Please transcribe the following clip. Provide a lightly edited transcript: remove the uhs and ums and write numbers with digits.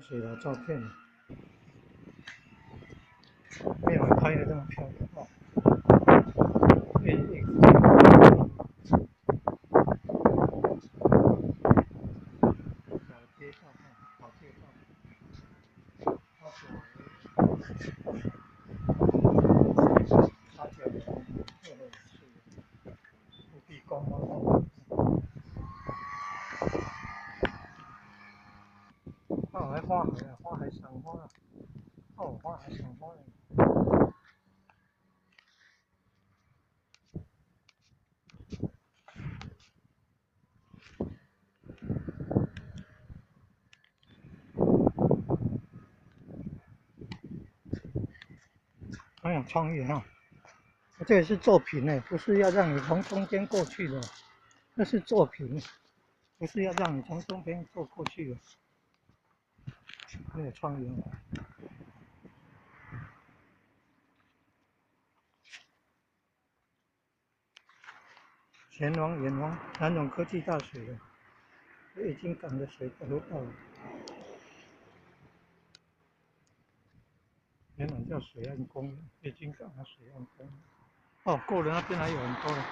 水的照片，没有人拍的这么漂亮哦。小街道，好街道，它就不必光光。哦，还花海啊，花海赏花，哦，花海赏花。很有创意哈！这也是作品呢，不是要让你从中间过去的，那是作品，不是要让你从中间坐过去的，很有创意哦。前往远方南荣科技大学的北京港的水河道，原来叫水岸公园，北京港的水岸公园。哦，过了那边还有很多的。